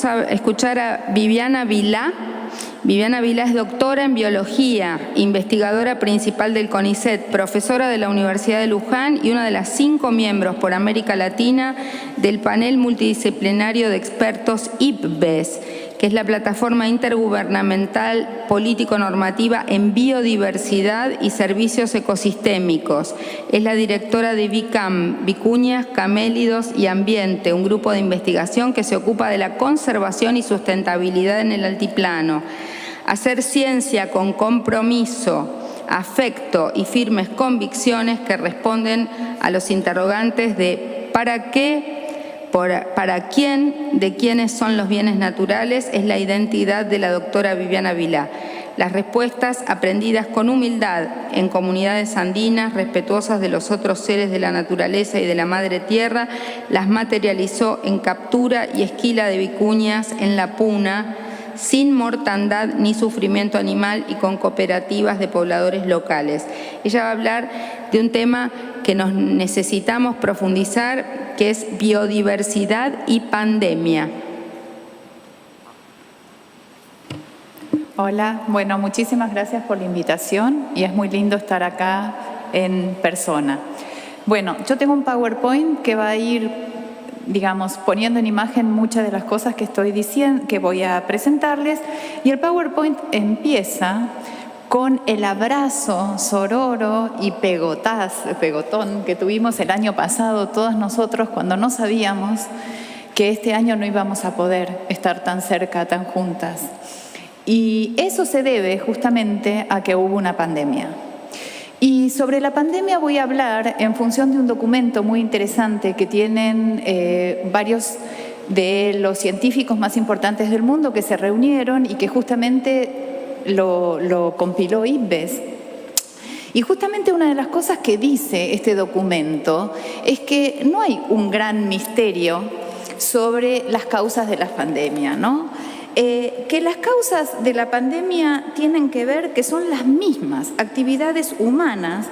Vamos a escuchar a Viviana Vilá. Viviana Vilá es doctora en biología, investigadora principal del CONICET, profesora de la Universidad de Luján y una de las 5 miembros por América Latina del panel multidisciplinario de expertos IPBES, que es la plataforma intergubernamental político-normativa en biodiversidad y servicios ecosistémicos. Es la directora de VICAM, Vicuñas, Camélidos y Ambiente, un grupo de investigación que se ocupa de la conservación y sustentabilidad en el altiplano. Hacer ciencia con compromiso, afecto y firmes convicciones que responden a los interrogantes de ¿para qué? ¿Para quién? ¿De quiénes son los bienes naturales? Es la identidad de la doctora Viviana Vilá. Las respuestas aprendidas con humildad en comunidades andinas, respetuosas de los otros seres de la naturaleza y de la madre tierra, las materializó en captura y esquila de vicuñas en la puna, sin mortandad ni sufrimiento animal y con cooperativas de pobladores locales. Ella va a hablar de un tema que nos necesitamos profundizar, que es biodiversidad y pandemia. Hola, bueno, muchísimas gracias por la invitación y es muy lindo estar acá en persona. Bueno, yo tengo un PowerPoint que va a ir, digamos, poniendo en imagen muchas de las cosas que estoy diciendo, que voy a presentarles, y el PowerPoint empieza con el abrazo sororo y pegotón que tuvimos el año pasado todos nosotros cuando no sabíamos que este año no íbamos a poder estar tan cerca, tan juntas. Y eso se debe justamente a que hubo una pandemia. Y sobre la pandemia voy a hablar en función de un documento muy interesante que tienen varios de los científicos más importantes del mundo que se reunieron y que justamente lo compiló IPBES. Y justamente una de las cosas que dice este documento es que no hay un gran misterio sobre las causas de la pandemia, ¿no? Que las causas de la pandemia tienen que ver que son las mismas actividades humanas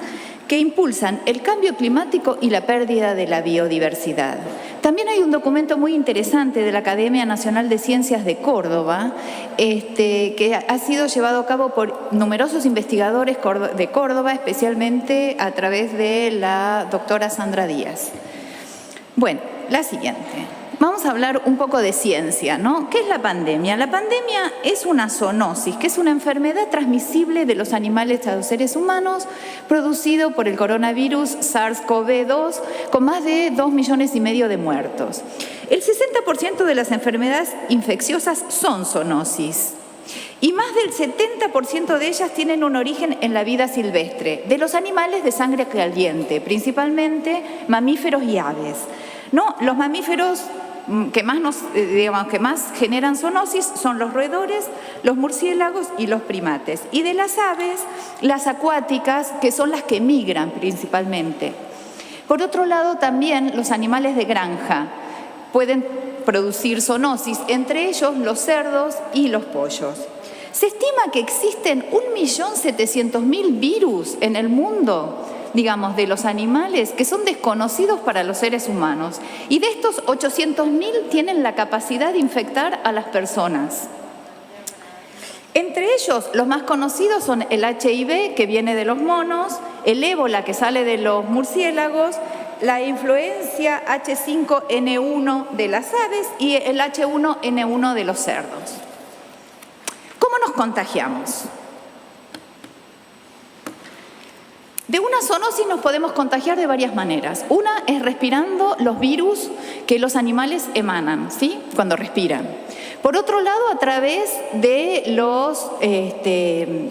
que impulsan el cambio climático y la pérdida de la biodiversidad. También hay un documento muy interesante de la Academia Nacional de Ciencias de Córdoba, que ha sido llevado a cabo por numerosos investigadores de Córdoba, especialmente a través de la doctora Sandra Díaz. Bueno, la siguiente. Vamos a hablar un poco de ciencia, ¿no? ¿Qué es la pandemia? La pandemia es una zoonosis, que es una enfermedad transmisible de los animales a los seres humanos, producido por el coronavirus SARS-CoV-2, con más de 2,5 millones de muertos. El 60% de las enfermedades infecciosas son zoonosis. Y más del 70% de ellas tienen un origen en la vida silvestre, de los animales de sangre caliente, principalmente mamíferos y aves. ¿No? Los mamíferos que más generan zoonosis son los roedores, los murciélagos y los primates. Y de las aves, las acuáticas, que son las que migran principalmente. Por otro lado, también los animales de granja pueden producir zoonosis, entre ellos los cerdos y los pollos. Se estima que existen 1.700.000 virus en el mundo, digamos, de los animales que son desconocidos para los seres humanos. Y de estos 800.000 tienen la capacidad de infectar a las personas. Entre ellos, los más conocidos son el HIV, que viene de los monos, el ébola, que sale de los murciélagos, la influencia H5N1 de las aves y el H1N1 de los cerdos. ¿Cómo nos contagiamos? De una zoonosis nos podemos contagiar de varias maneras. Una es respirando los virus que los animales emanan, ¿sí? Cuando respiran. Por otro lado, a través de los,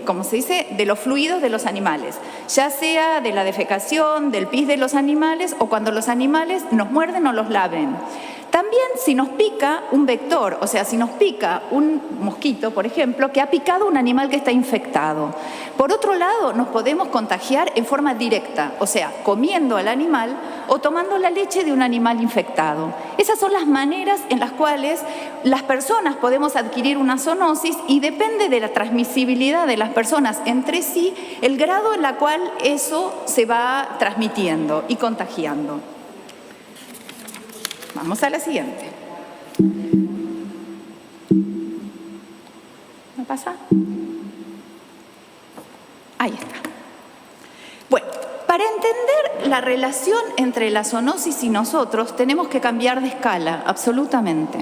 ¿cómo se dice? De los fluidos de los animales, ya sea de la defecación, del pis de los animales o cuando los animales nos muerden o los laven. También si nos pica un vector, o sea, si nos pica un mosquito, por ejemplo, que ha picado un animal que está infectado. Por otro lado, nos podemos contagiar en forma directa, o sea, comiendo al animal o tomando la leche de un animal infectado. Esas son las maneras en las cuales las personas podemos adquirir una zoonosis y depende de la transmisibilidad de las personas entre sí, el grado en el cual eso se va transmitiendo y contagiando. Vamos a la siguiente. ¿Pasa? Ahí está. Bueno, para entender la relación entre la zoonosis y nosotros tenemos que cambiar de escala, absolutamente.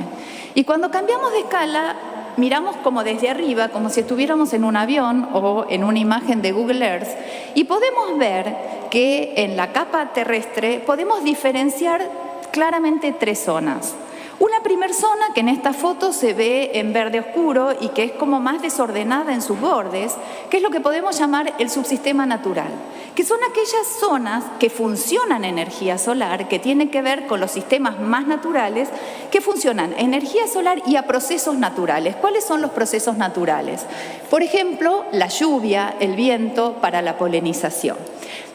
Y cuando cambiamos de escala, miramos como desde arriba, como si estuviéramos en un avión o en una imagen de Google Earth, y podemos ver que en la capa terrestre podemos diferenciar claramente tres zonas. Una primera zona que en esta foto se ve en verde oscuro y que es como más desordenada en sus bordes, que es lo que podemos llamar el subsistema natural, que son aquellas zonas que funcionan en energía solar, que tienen que ver con los sistemas más naturales, que funcionan en energía solar y a procesos naturales. ¿Cuáles son los procesos naturales? Por ejemplo, la lluvia, el viento para la polinización.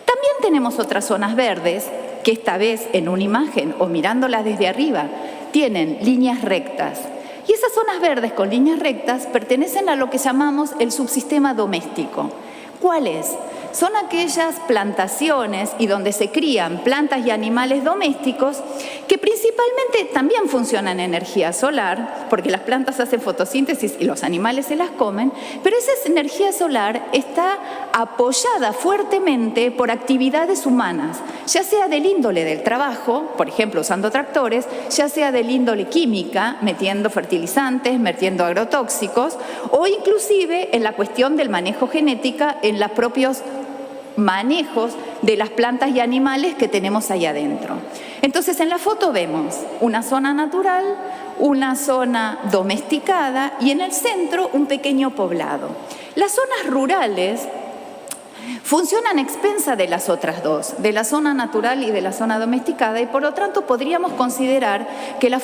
También tenemos otras zonas verdes que esta vez en una imagen o mirándolas desde arriba tienen líneas rectas. Y esas zonas verdes con líneas rectas pertenecen a lo que llamamos el subsistema doméstico. ¿Cuáles? Son aquellas plantaciones y donde se crían plantas y animales domésticos que principalmente también funcionan en energía solar, porque las plantas hacen fotosíntesis y los animales se las comen, pero esa energía solar está apoyada fuertemente por actividades humanas, ya sea del índole del trabajo, por ejemplo usando tractores, ya sea del índole química, metiendo fertilizantes, metiendo agrotóxicos, o inclusive en la cuestión del manejo genética en los propios manejos de las plantas y animales que tenemos ahí adentro. Entonces en la foto vemos una zona natural, una zona domesticada y en el centro un pequeño poblado. Las zonas rurales funcionan a expensas de las otras dos, de la zona natural y de la zona domesticada, y por lo tanto podríamos considerar que las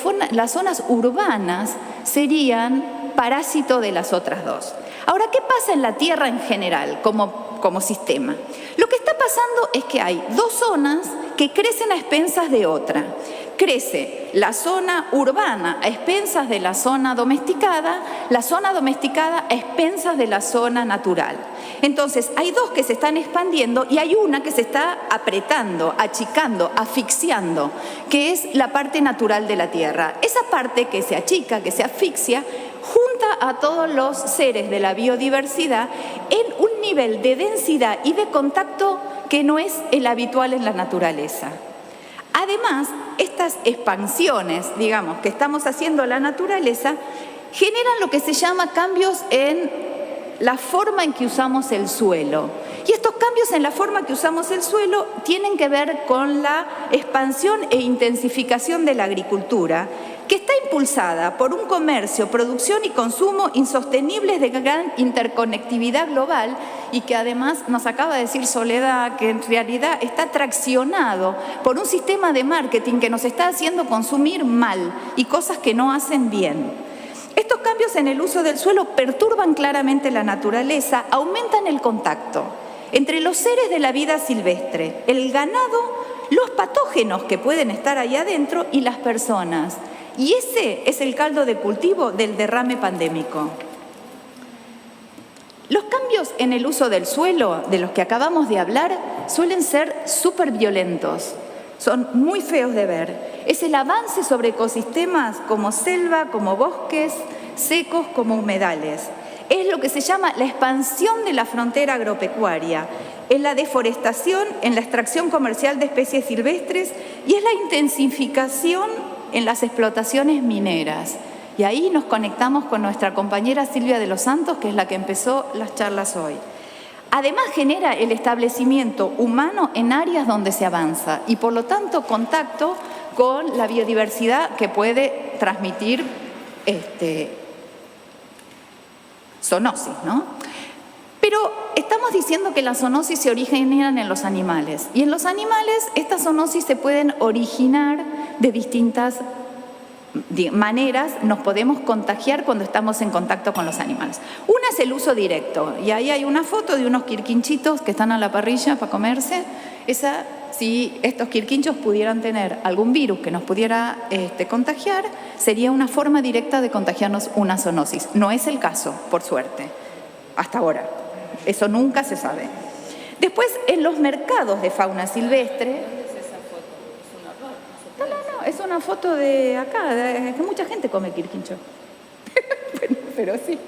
zonas urbanas serían parásito de las otras dos. Ahora, ¿qué pasa en la Tierra en general como sistema? Lo que está pasando es que hay dos zonas que crecen a expensas de otra. Crece la zona urbana a expensas de la zona domesticada a expensas de la zona natural. Entonces, hay dos que se están expandiendo y hay una que se está apretando, achicando, asfixiando, que es la parte natural de la Tierra. Esa parte que se achica, que se asfixia, junta a todos los seres de la biodiversidad en un nivel de densidad y de contacto que no es el habitual en la naturaleza. Además, estas expansiones, digamos, que estamos haciendo la naturaleza, generan lo que se llama cambios en la forma en que usamos el suelo. Y estos cambios en la forma que usamos el suelo tienen que ver con la expansión e intensificación de la agricultura, que está impulsada por un comercio, producción y consumo insostenibles de gran interconectividad global y que además nos acaba de decir Soledad que en realidad está traccionado por un sistema de marketing que nos está haciendo consumir mal y cosas que no hacen bien. Estos cambios en el uso del suelo perturban claramente la naturaleza, aumentan el contacto entre los seres de la vida silvestre, el ganado, los patógenos que pueden estar ahí adentro y las personas. Y ese es el caldo de cultivo del derrame pandémico. Los cambios en el uso del suelo, de los que acabamos de hablar, suelen ser súper violentos. Son muy feos de ver. Es el avance sobre ecosistemas como selva, como bosques secos, como humedales. Es lo que se llama la expansión de la frontera agropecuaria. Es la deforestación en la extracción comercial de especies silvestres y es la intensificación en las explotaciones mineras. Y ahí nos conectamos con nuestra compañera Silvia de los Santos, que es la que empezó las charlas hoy. Además genera el establecimiento humano en áreas donde se avanza y por lo tanto contacto con la biodiversidad que puede transmitir zoonosis, ¿no? Pero estamos diciendo que las zoonosis se originan en los animales y en los animales estas zoonosis se pueden originar de distintas maneras, nos podemos contagiar cuando estamos en contacto con los animales. Una es el uso directo, y ahí hay una foto de unos quirquinchitos que están a la parrilla para comerse. Esa, si estos quirquinchos pudieran tener algún virus que nos pudiera contagiar, sería una forma directa de contagiarnos una zoonosis. No es el caso, por suerte, hasta ahora. Eso nunca se sabe. Después, en los mercados de fauna silvestre, es una foto de acá, que mucha gente come quirquincho. Bueno, pero sí.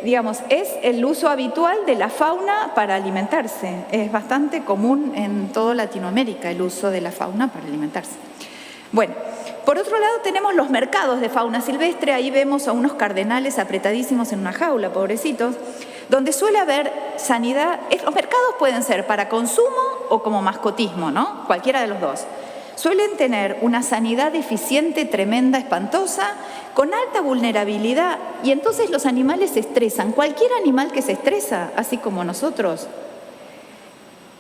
digamos, es el uso habitual de la fauna para alimentarse. Es bastante común en toda Latinoamérica el uso de la fauna para alimentarse. Bueno, por otro lado tenemos los mercados de fauna silvestre. Ahí vemos a unos cardenales apretadísimos en una jaula, pobrecitos, donde suele haber sanidad. Los mercados pueden ser para consumo o como mascotismo, ¿no? Cualquiera de los dos. Suelen tener una sanidad deficiente, tremenda, espantosa, con alta vulnerabilidad, y entonces los animales se estresan. Cualquier animal que se estresa, así como nosotros,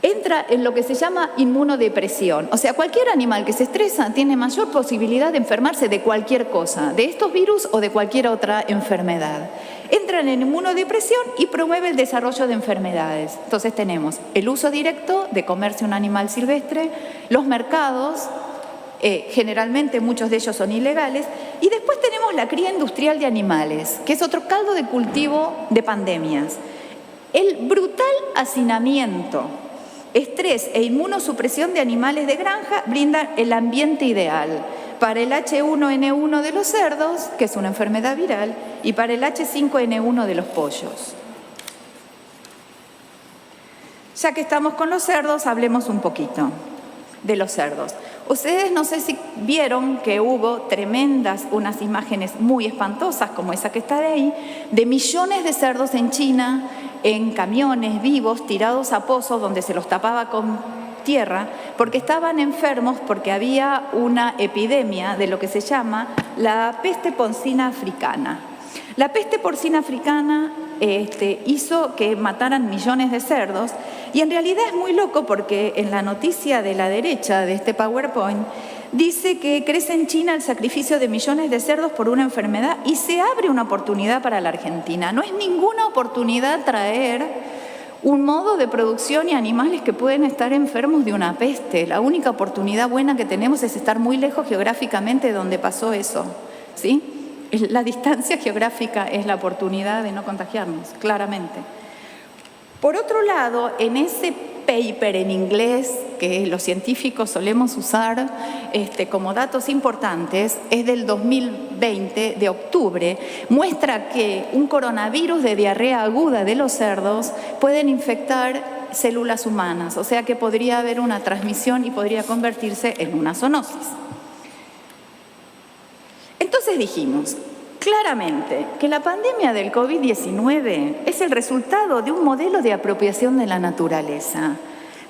entra en lo que se llama inmunodepresión. O sea, cualquier animal que se estresa tiene mayor posibilidad de enfermarse de cualquier cosa, de estos virus o de cualquier otra enfermedad. Entran en inmunodepresión y promueve el desarrollo de enfermedades. Entonces tenemos el uso directo de comerse un animal silvestre, los mercados, generalmente muchos de ellos son ilegales, y después tenemos la cría industrial de animales, que es otro caldo de cultivo de pandemias. El brutal hacinamiento, estrés e inmunosupresión de animales de granja brindan el ambiente ideal para el H1N1 de los cerdos, que es una enfermedad viral, y para el H5N1 de los pollos. Ya que estamos con los cerdos, hablemos un poquito de los cerdos. Ustedes no sé si vieron que hubo unas imágenes muy espantosas, como esa que está de ahí, de millones de cerdos en China, en camiones vivos, tirados a pozos donde se los tapaba con tierra, porque estaban enfermos, porque había una epidemia de lo que se llama la peste porcina africana. La peste porcina africana hizo que mataran millones de cerdos, y en realidad es muy loco porque en la noticia de la derecha de este PowerPoint dice que crece en China el sacrificio de millones de cerdos por una enfermedad y se abre una oportunidad para la Argentina. No es ninguna oportunidad traer un modo de producción y animales que pueden estar enfermos de una peste. La única oportunidad buena que tenemos es estar muy lejos geográficamente de donde pasó eso, ¿sí? La distancia geográfica es la oportunidad de no contagiarnos, claramente. Por otro lado, en ese paper en inglés que los científicos solemos usar como datos importantes, es del 2020, de octubre, muestra que un coronavirus de diarrea aguda de los cerdos pueden infectar células humanas, o sea que podría haber una transmisión y podría convertirse en una zoonosis. Entonces dijimos claramente que la pandemia del COVID-19 es el resultado de un modelo de apropiación de la naturaleza.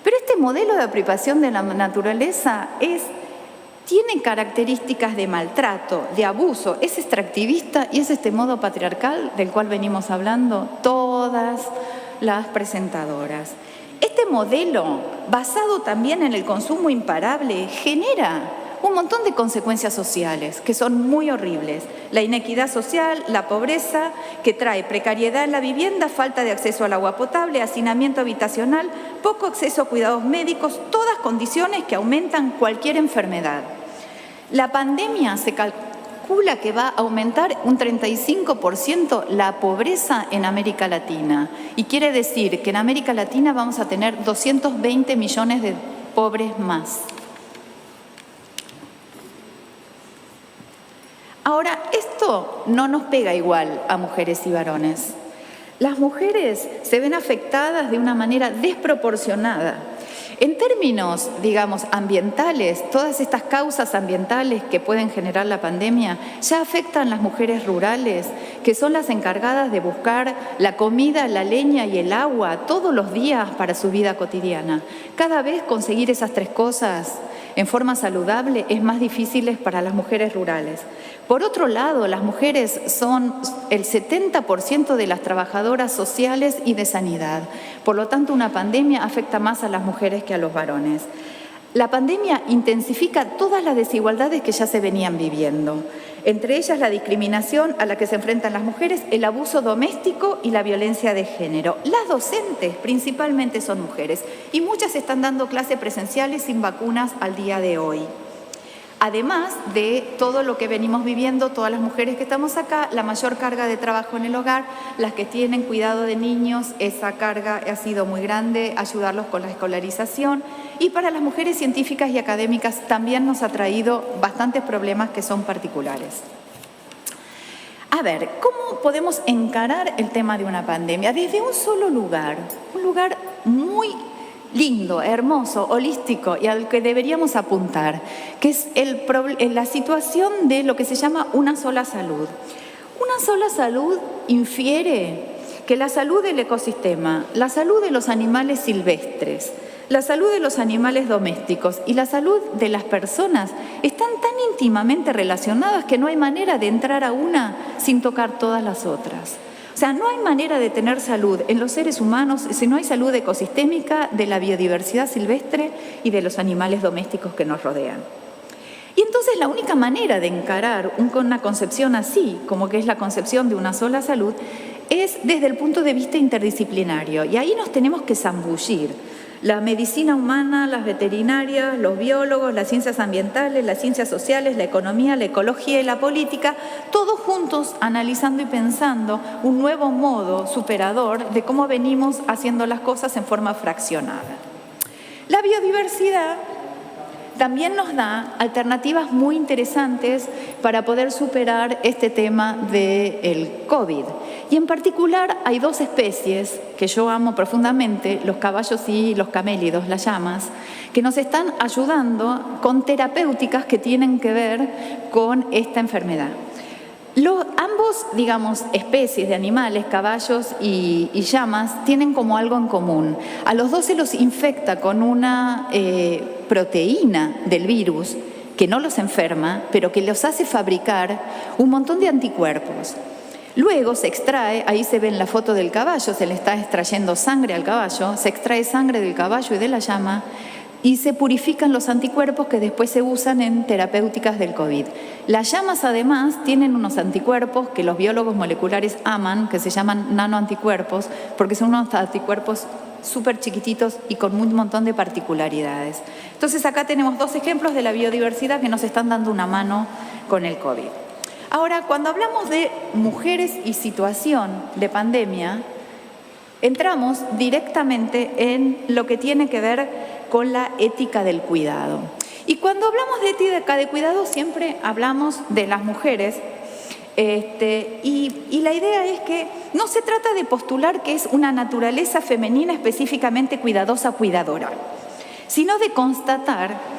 Pero este modelo de apropiación de la naturaleza tiene características de maltrato, de abuso, es extractivista y es este modo patriarcal del cual venimos hablando todas las presentadoras. Este modelo, basado también en el consumo imparable, genera un montón de consecuencias sociales que son muy horribles. La inequidad social, la pobreza, que trae precariedad en la vivienda, falta de acceso al agua potable, hacinamiento habitacional, poco acceso a cuidados médicos, todas condiciones que aumentan cualquier enfermedad. La pandemia se calcula que va a aumentar un 35% la pobreza en América Latina. Y quiere decir que en América Latina vamos a tener 220 millones de pobres más. Ahora, esto no nos pega igual a mujeres y varones. Las mujeres se ven afectadas de una manera desproporcionada. En términos, digamos, ambientales, todas estas causas ambientales que pueden generar la pandemia ya afectan a las mujeres rurales, que son las encargadas de buscar la comida, la leña y el agua todos los días para su vida cotidiana. Cada vez conseguir esas tres cosas en forma saludable es más difícil para las mujeres rurales. Por otro lado, las mujeres son el 70% de las trabajadoras sociales y de sanidad. Por lo tanto, una pandemia afecta más a las mujeres que a los varones. La pandemia intensifica todas las desigualdades que ya se venían viviendo, entre ellas la discriminación a la que se enfrentan las mujeres, el abuso doméstico y la violencia de género. Las docentes principalmente son mujeres y muchas están dando clases presenciales sin vacunas al día de hoy. Además de todo lo que venimos viviendo, todas las mujeres que estamos acá, la mayor carga de trabajo en el hogar, las que tienen cuidado de niños, esa carga ha sido muy grande, ayudarlos con la escolarización. Y para las mujeres científicas y académicas también nos ha traído bastantes problemas que son particulares. A ver, ¿cómo podemos encarar el tema de una pandemia? Desde un solo lugar, un lugar muy lindo, hermoso, holístico y al que deberíamos apuntar, que es la situación de lo que se llama una sola salud. Una sola salud infiere que la salud del ecosistema, la salud de los animales silvestres, la salud de los animales domésticos y la salud de las personas están tan íntimamente relacionadas que no hay manera de entrar a una sin tocar todas las otras. O sea, no hay manera de tener salud en los seres humanos si no hay salud ecosistémica de la biodiversidad silvestre y de los animales domésticos que nos rodean. Y entonces la única manera de encarar una concepción así, como que es la concepción de una sola salud, es desde el punto de vista interdisciplinario. Y ahí nos tenemos que zambullir. La medicina humana, las veterinarias, los biólogos, las ciencias ambientales, las ciencias sociales, la economía, la ecología y la política, todos juntos analizando y pensando un nuevo modo superador de cómo venimos haciendo las cosas en forma fraccionada. La biodiversidad también nos da alternativas muy interesantes para poder superar este tema del COVID. Y en particular hay dos especies que yo amo profundamente, los caballos y los camélidos, las llamas, que nos están ayudando con terapéuticas que tienen que ver con esta enfermedad. Ambos, digamos, especies de animales, caballos y llamas, tienen como algo en común. A los dos se los infecta con una proteína del virus que no los enferma, pero que los hace fabricar un montón de anticuerpos. Luego se extrae, ahí se ve en la foto del caballo, se le está extrayendo sangre al caballo, se extrae sangre del caballo y de la llama, y se purifican los anticuerpos que después se usan en terapéuticas del COVID. Las llamas además tienen unos anticuerpos que los biólogos moleculares aman, que se llaman nanoanticuerpos, porque son unos anticuerpos súper chiquititos y con un montón de particularidades. Entonces acá tenemos dos ejemplos de la biodiversidad que nos están dando una mano con el COVID. Ahora, cuando hablamos de mujeres y situación de pandemia, entramos directamente en lo que tiene que ver con la ética del cuidado. Y cuando hablamos de ética de cuidado siempre hablamos de las mujeres y la idea es que no se trata de postular que es una naturaleza femenina específicamente cuidadosa, cuidadora, sino de constatar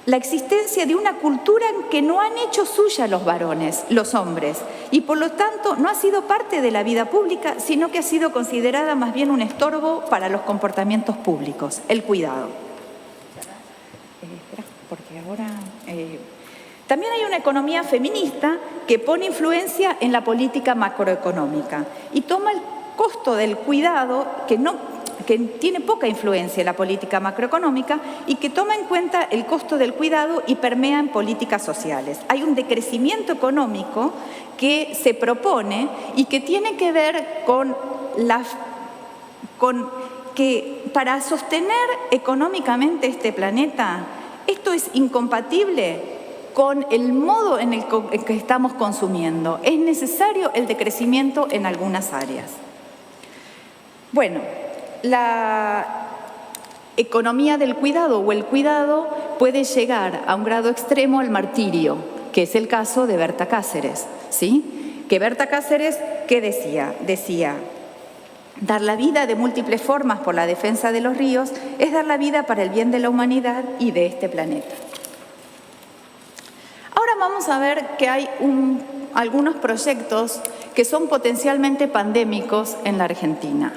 la existencia de una cultura en que no han hecho suya los varones, los hombres, y por lo tanto no ha sido parte de la vida pública, sino que ha sido considerada más bien un estorbo para los comportamientos públicos, el cuidado. Porque ahora también hay una economía feminista que pone influencia en la política macroeconómica y toma el costo del cuidado que tiene poca influencia en la política macroeconómica y que toma en cuenta el costo del cuidado y permea en políticas sociales. Hay un decrecimiento económico que se propone y que tiene que ver con que para sostener económicamente este planeta, esto es incompatible con el modo en el que estamos consumiendo. Es necesario el decrecimiento en algunas áreas. Bueno, la economía del cuidado o el cuidado puede llegar a un grado extremo al martirio, que es el caso de Berta Cáceres, ¿sí? Que Berta Cáceres, ¿qué decía? Decía, dar la vida de múltiples formas por la defensa de los ríos es dar la vida para el bien de la humanidad y de este planeta. Ahora vamos a ver que hay algunos proyectos que son potencialmente pandémicos en la Argentina.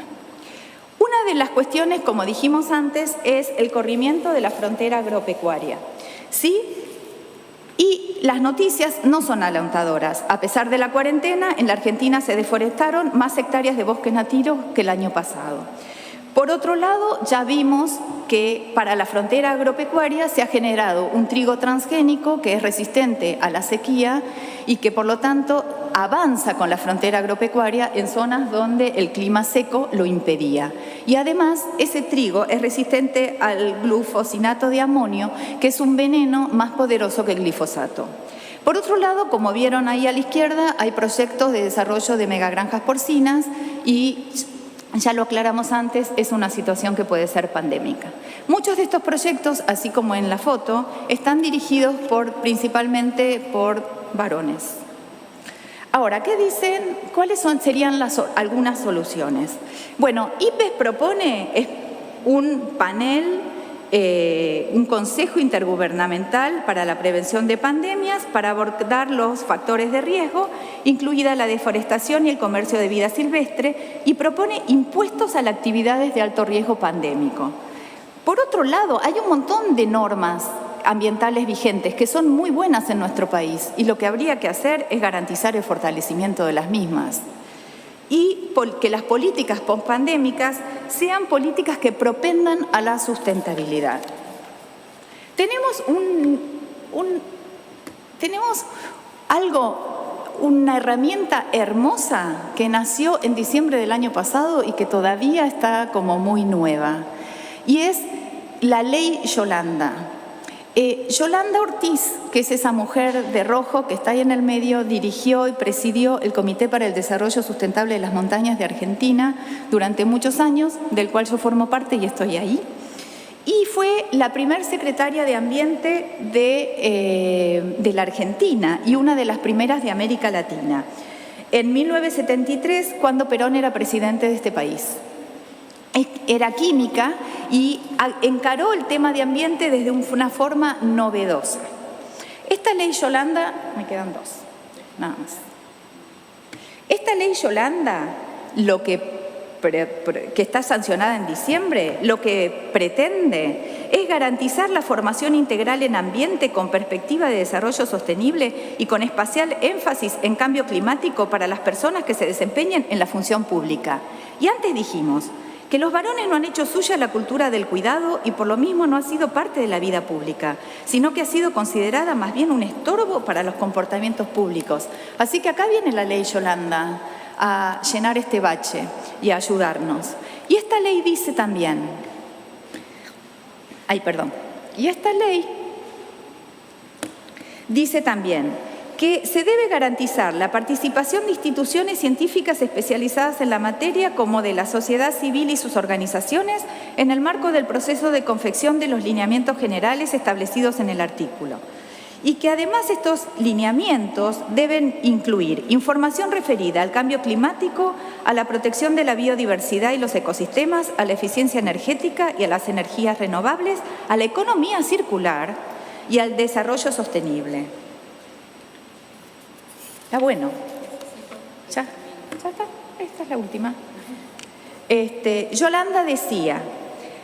Una de las cuestiones, como dijimos antes, es el corrimiento de la frontera agropecuaria, ¿sí? Y las noticias no son alentadoras. A pesar de la cuarentena, en la Argentina se deforestaron más hectáreas de bosques nativos que el año pasado. Por otro lado, ya vimos que para la frontera agropecuaria se ha generado un trigo transgénico que es resistente a la sequía y que por lo tanto avanza con la frontera agropecuaria en zonas donde el clima seco lo impedía. Y además ese trigo es resistente al glufosinato de amonio, que es un veneno más poderoso que el glifosato. Por otro lado, como vieron ahí a la izquierda, hay proyectos de desarrollo de megagranjas porcinas y ya lo aclaramos antes, es una situación que puede ser pandémica. Muchos de estos proyectos, así como en la foto, están dirigidos principalmente por varones. Ahora, ¿qué dicen? ¿Cuáles serían algunas soluciones? Bueno, IPBES propone un panel, un consejo intergubernamental para la prevención de pandemias para abordar los factores de riesgo, incluida la deforestación y el comercio de vida silvestre, y propone impuestos a las actividades de alto riesgo pandémico. Por otro lado, hay un montón de normas ambientales vigentes que son muy buenas en nuestro país y lo que habría que hacer es garantizar el fortalecimiento de las mismas y que las políticas postpandémicas sean políticas que propendan a la sustentabilidad. Tenemos una herramienta hermosa que nació en diciembre del año pasado y que todavía está como muy nueva, y es la Ley Yolanda. Yolanda Ortiz, que es esa mujer de rojo que está ahí en el medio, dirigió y presidió el Comité para el Desarrollo Sustentable de las Montañas de Argentina durante muchos años, del cual yo formo parte y estoy ahí. Y fue la primer secretaria de Ambiente de la Argentina y una de las primeras de América Latina, en 1973, cuando Perón era presidente de este país. Era química y encaró el tema de ambiente desde una forma novedosa. Esta ley Yolanda, me quedan dos, nada más. Esta ley Yolanda, que está sancionada en diciembre, lo que pretende es garantizar la formación integral en ambiente con perspectiva de desarrollo sostenible y con especial énfasis en cambio climático para las personas que se desempeñen en la función pública. Y antes dijimos que los varones no han hecho suya la cultura del cuidado y por lo mismo no ha sido parte de la vida pública, sino que ha sido considerada más bien un estorbo para los comportamientos públicos. Así que acá viene la ley Yolanda a llenar este bache y a ayudarnos. Y esta ley dice también, y esta ley dice también que se debe garantizar la participación de instituciones científicas especializadas en la materia como de la sociedad civil y sus organizaciones en el marco del proceso de confección de los lineamientos generales establecidos en el artículo. Y que además estos lineamientos deben incluir información referida al cambio climático, a la protección de la biodiversidad y los ecosistemas, a la eficiencia energética y a las energías renovables, a la economía circular y al desarrollo sostenible. Está bueno. Ya está. Esta es la última. Yolanda decía,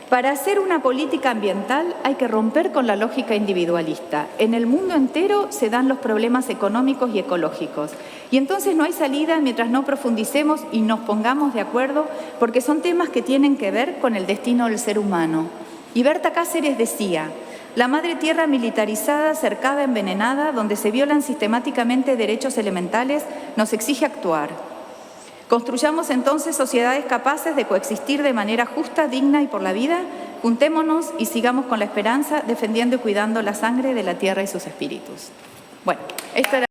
para hacer una política ambiental hay que romper con la lógica individualista. En el mundo entero se dan los problemas económicos y ecológicos. Y entonces no hay salida mientras no profundicemos y nos pongamos de acuerdo, porque son temas que tienen que ver con el destino del ser humano. Y Berta Cáceres decía, la madre tierra militarizada, cercada, envenenada, donde se violan sistemáticamente derechos elementales, nos exige actuar. Construyamos entonces sociedades capaces de coexistir de manera justa, digna y por la vida. Juntémonos y sigamos con la esperanza, defendiendo y cuidando la sangre de la tierra y sus espíritus. Bueno, esto era...